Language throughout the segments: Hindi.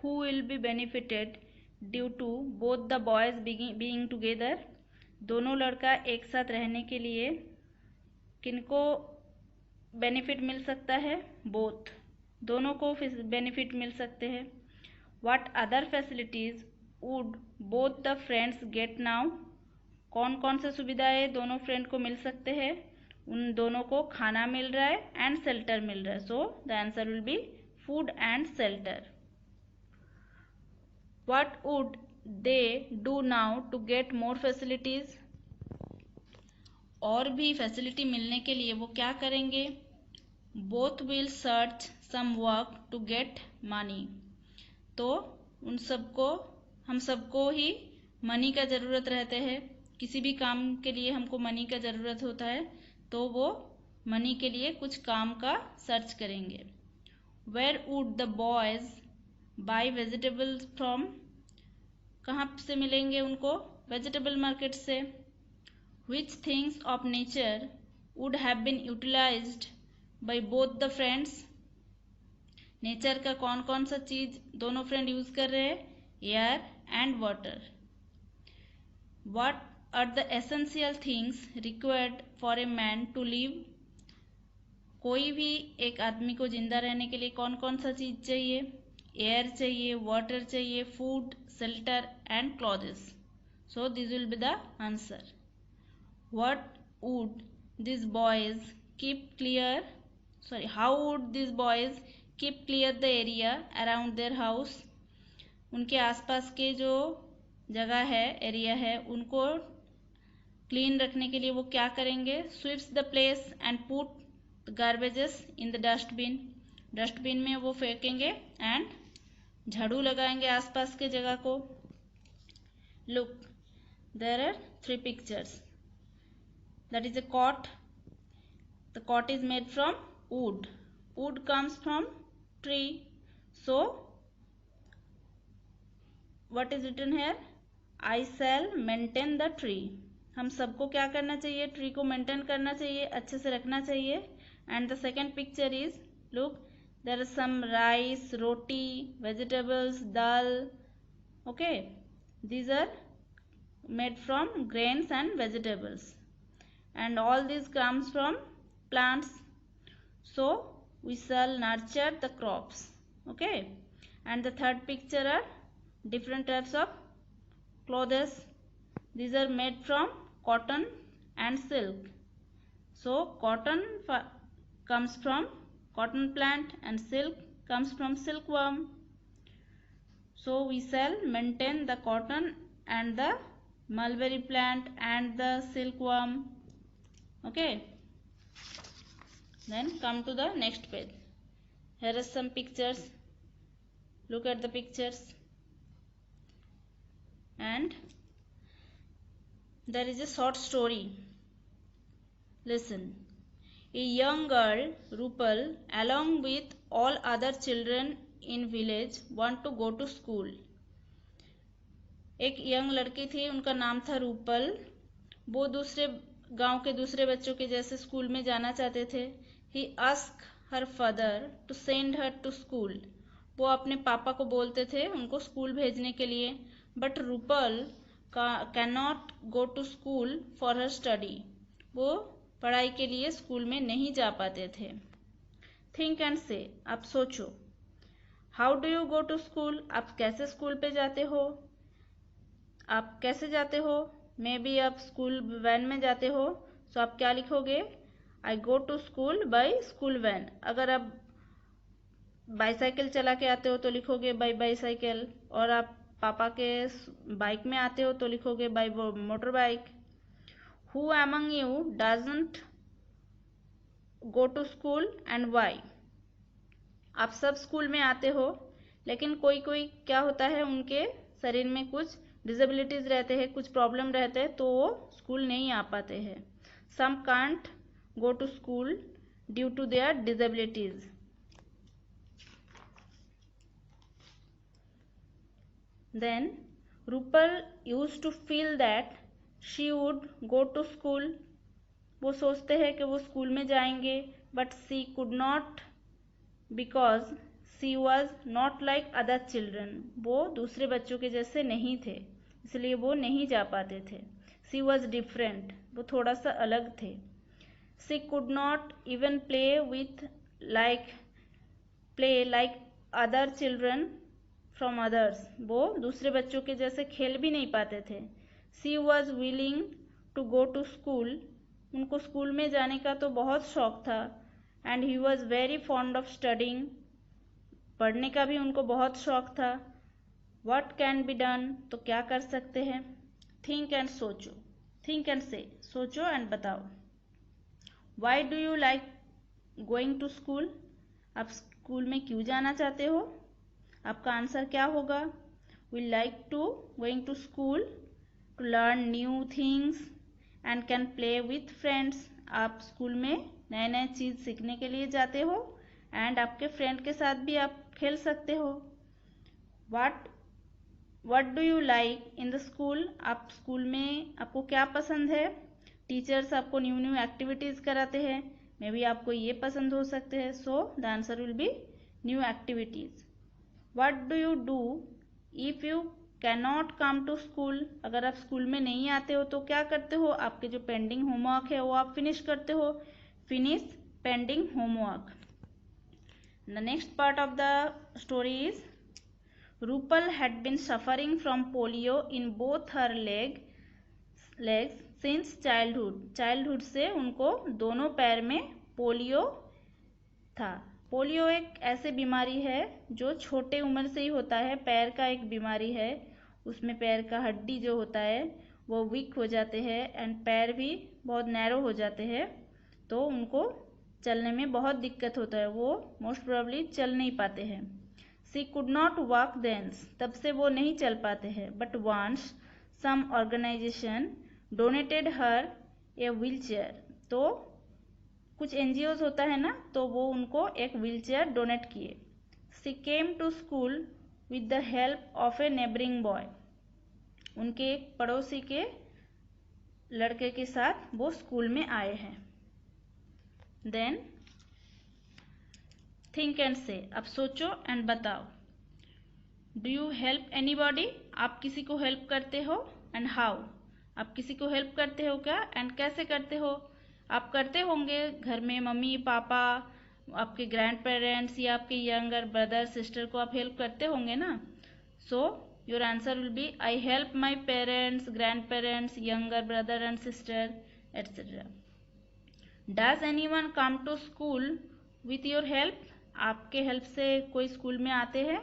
who will be benefited due to both the boys being together? दोनों लड़का एक साथ रहने के लिए किनको बेनिफिट मिल सकता है? बोथ, दोनों को बेनिफिट मिल सकते हैं. What other facilities would both the friends get now? कौन कौन से सुविधाएं दोनों फ्रेंड को मिल सकते हैं? उन दोनों को खाना मिल रहा है एंड शेल्टर मिल रहा है. सो the answer will B food and shelter. What would they do now to get more facilities? और भी फैसिलिटी मिलने के लिए वो क्या करेंगे? Both will search some work to get money. तो उन सबको, हम सबको ही मनी का ज़रूरत रहते हैं. किसी भी काम के लिए हमको मनी का ज़रूरत होता है, तो वो मनी के लिए कुछ काम का सर्च करेंगे. Where would the boys buy vegetables from? कहाँ से मिलेंगे उनको? वेजिटेबल मार्केट से. Which things of nature would have been utilized by both the friends? Nature का कौन कौन सा चीज दोनों फ्रेंड यूज कर रहे हैं? Air and water. What are the essential things required for a man to live? कोई भी एक आदमी को जिंदा रहने के लिए कौन कौन सा चीज चाहिए? एयर चाहिए, वाटर चाहिए, food, shelter and clothes. So this will be the answer. What would these boys keep clear? How would these boys keep clear the area around their house? उनके आसपास के जो जगह है, एरिया है, उनको क्लीन रखने के लिए वो क्या करेंगे? Sweeps the place and put the garbages in the dustbin. Dustbin में वो फेंकेंगे एंड झाड़ू लगाएंगे आसपास के जगह को. Look, there are 3 pictures. That is a cot. The cot is made from wood. Wood comes from tree. So what is written here? I shall maintain the tree. हम सबको क्या करना चाहिए? ट्री को मेंटेन करना चाहिए, अच्छे से रखना चाहिए. And the second picture is, look, there are some rice, roti, vegetables, dal. Okay, these are made from grains and vegetables. And all this comes from plants. So we shall nurture the crops. Okay. And the third picture are different types of clothes. These are made from cotton and silk. So cotton comes from cotton plant and silk comes from silkworm. So we shall maintain the cotton and the mulberry plant and the silkworm. Okay, then come to the next page. Here are some pictures. Look at the pictures. And there is a short story. Listen. A young girl, Rupal, along with all other children in village, want to go to school. एक यंग लड़की थी, उनका नाम था रूपल. वो दूसरे गांव के दूसरे बच्चों के जैसे स्कूल में जाना चाहते थे. He asked her father to send her to school. वो अपने पापा को बोलते थे उनको स्कूल भेजने के लिए. But Rupal cannot go to school for her study. वो पढ़ाई के लिए स्कूल में नहीं जा पाते थे. Think and say. आप सोचो. How do you go to school? आप कैसे स्कूल पे जाते हो? आप कैसे जाते हो? मे बी आप स्कूल वैन में जाते हो. सो आप क्या लिखोगे? I go to school by school van. अगर आप बाईसाइकिल चला के आते हो तो लिखोगे बाय बाईसाइकिल. और आप पापा के बाइक में आते हो तो लिखोगे by motor bike. Who among you doesn't go to school and why? आप सब स्कूल में आते हो, लेकिन कोई कोई क्या होता है, उनके शरीर में कुछ डिसेबिलिटीज रहते हैं, कुछ प्रॉब्लम रहते हैं, तो वो स्कूल नहीं आ पाते हैं. Some can't go to school due to their disabilities. Then Rupal used to feel that she would go to school. वो सोचते हैं कि वो स्कूल में जाएंगे, but she could not because she was not like other children, वो दूसरे बच्चों के जैसे नहीं थे, इसलिए वो नहीं जा पाते थे। सी वॉज डिफरेंट, वो थोड़ा सा अलग थे। She could not even play like other children from others, वो दूसरे बच्चों के जैसे खेल भी नहीं पाते थे। She was willing to go to school, उनको स्कूल में जाने का तो बहुत शौक था। And he was very fond of studying, पढ़ने का भी उनको बहुत शौक था। व्हाट कैन बी डन, तो क्या कर सकते हैं। थिंक एंड सोचो, थिंक एंड से, सोचो एंड बताओ। Why do you like going to school, आप स्कूल में क्यों जाना चाहते हो। आपका आंसर क्या होगा। We like to going to school to learn new things and can play with friends, आप स्कूल में नए नए चीज़ सीखने के लिए जाते हो एंड आपके फ्रेंड के साथ भी आप खेल सकते हो। What do you like in the school, आप स्कूल में आपको क्या पसंद है। टीचर्स आपको न्यू न्यू एक्टिविटीज़ कराते हैं, मे बी आपको ये पसंद हो सकते हैं। So the answer will be new activities. What do you do if you can not come to school, अगर आप स्कूल में नहीं आते हो तो क्या करते हो, आपके जो पेंडिंग होमवर्क है वो आप फिनिश करते हो। Finish pending homework. The next part of the story is Rupal had been suffering from polio in both her legs since childhood से उनको दोनों पैर में पोलियो था। पोलियो एक ऐसी बीमारी है जो छोटे उम्र से ही होता है, पैर का एक बीमारी है, उसमें पैर का हड्डी जो होता है वो वीक हो जाते हैं एंड पैर भी बहुत नैरो हो जाते हैं, तो उनको चलने में बहुत दिक्कत होता है, वो मोस्ट प्रोबेबली चल नहीं पाते हैं। She could not walk thence, तब से वो नहीं चल पाते हैं। But once some organisation donated her a wheel chair, तो कुछ एनजीओज होता है ना, तो वो उनको एक व्हील चेयर डोनेट किए। She came to school with the help of a neighbouring boy, उनके एक पड़ोसी के लड़के के साथ वो स्कूल में आए हैं। देन थिंक एंड से, अब सोचो एंड बताओ। डू यू हेल्प एनीबॉडी, आप किसी को हेल्प करते हो एंड हाउ, आप किसी को हेल्प करते हो क्या एंड कैसे करते हो। आप करते होंगे घर में मम्मी पापा, आपके ग्रैंड पेरेंट्स या आपके यंगर ब्रदर सिस्टर को आप हेल्प करते होंगे ना। So your answer will be I help my parents, grand parents, younger brother and sister etcetera. Does anyone come to school with your help, आपके हेल्प से कोई स्कूल में आते हैं।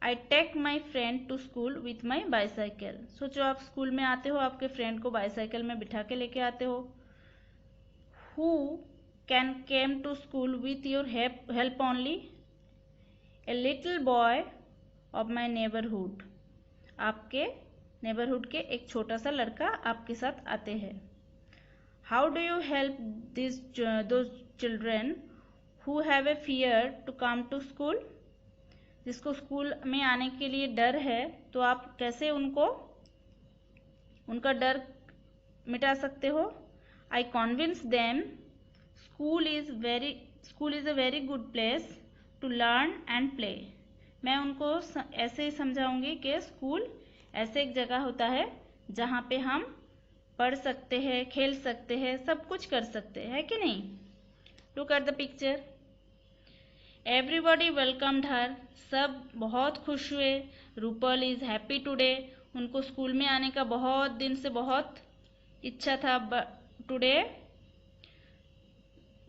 I take my friend to school with my bicycle, सोचो आप स्कूल में आते हो, आपके फ्रेंड को बाईसाइकिल में बिठा के लेके आते हो। Who can came to school with your help only, a little boy of my neighbourhood, आपके नेबरहुड के एक छोटा सा लड़का आपके साथ आते हैं। How do you help those children who have a fear to come to school, जिसको स्कूल में आने के लिए डर है, तो आप कैसे उनका डर मिटा सकते हो। I convince them school is a very good place to learn and play, मैं उनको ऐसे ही समझाऊंगी कि स्कूल ऐसे एक जगह होता है जहाँ पे हम पढ़ सकते हैं, खेल सकते हैं, सब कुछ कर सकते हैं, है कि नहीं। Look at the picture. Everybody welcomed her, सब बहुत खुश हुए। रूपल इज हैप्पी टुडे, उनको स्कूल में आने का बहुत दिन से बहुत इच्छा था, टुडे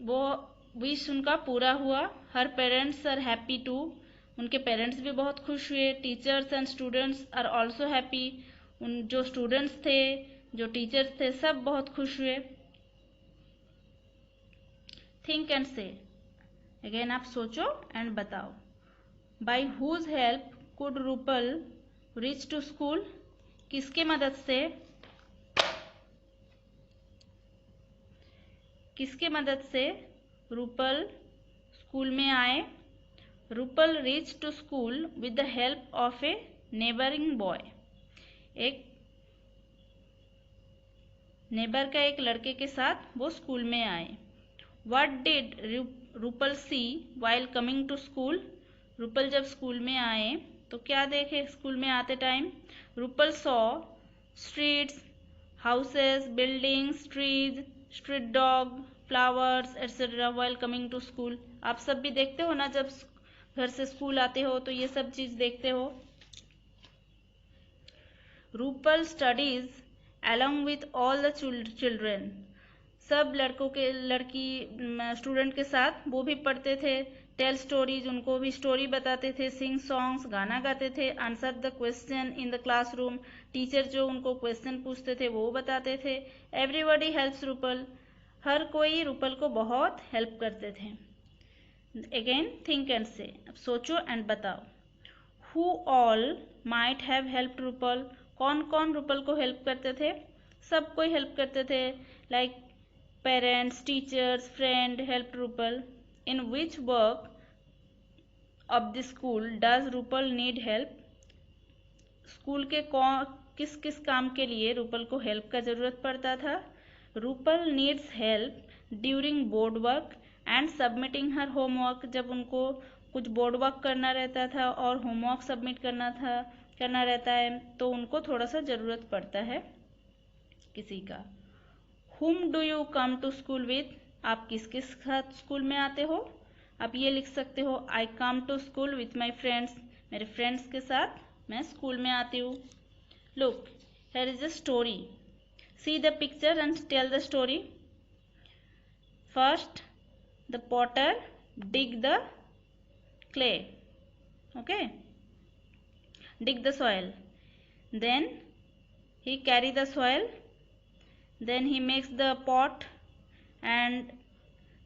वो विश उनका पूरा हुआ। Her parents are happy too, उनके पेरेंट्स भी बहुत खुश हुए। Teachers and students are also happy, उन जो स्टूडेंट्स थे, जो टीचर्स थे, सब बहुत खुश हुए। थिंक एंड से, अगेन आप सोचो एंड बताओ। By whose help could Rupal reach to school, किसके मदद से रूपल स्कूल में आए। Rupal reach to school with the help of a neighbouring boy, एक नेबर का एक लड़के के साथ वो स्कूल में आए। What did Rupal see while coming to school, Rupal जब स्कूल में आए तो क्या देखे स्कूल में आते time? Rupal saw streets, houses, buildings, trees, street dog, flowers etcetera while coming to school. आप सब भी देखते हो ना, जब घर से स्कूल आते हो तो ये सब चीज देखते हो। Rupal studies along with all the children, सब लड़कों के लड़की स्टूडेंट के साथ वो भी पढ़ते थे। टेल स्टोरीज, उनको भी स्टोरी बताते थे। सिंग सॉन्ग्स, गाना गाते थे। Answer the question in the classroom, teacher जो उनको क्वेश्चन पूछते थे वो बताते थे। एवरीबॉडी हेल्प्स रूपल, हर कोई रूपल को बहुत हेल्प करते थे। अगेन थिंक एंड से, अब सोचो एंड बताओ। Who all might have helped Rupal, कौन कौन रूपल को हेल्प करते थे? सब कोई हेल्प करते थे। Like parents, teachers, friend help Rupal. In which work of the school does Rupal need help, school के किस किस काम के लिए रूपल को हेल्प का जरूरत पड़ता था? Rupal needs help during board work and submitting her homework, जब उनको कुछ बोर्ड वर्क करना रहता था और होमवर्क सबमिट करना रहता है तो उनको थोड़ा सा ज़रूरत पड़ता है किसी का। Whom do you come to school with, आप किस किस साथ स्कूल में आते हो? आप ये लिख सकते हो, I come to school with my friends, मेरे फ्रेंड्स के साथ मैं स्कूल में आती हूँ। Look, here is a story. See the picture and tell the story. First, the potter dig the clay. Okay, dig the soil. Then he carry the soil. Then he makes the pot and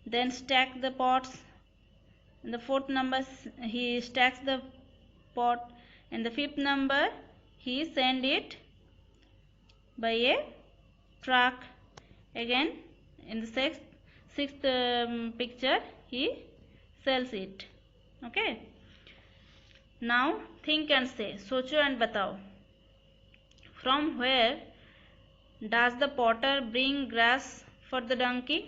then stack the pots. In the fourth number he stacks the pot. In the fifth number he send it by a truck. Again in the sixth picture he sells it. Okay, now think and say, सोचो and बताओ। From where does the potter bring grass for the donkey?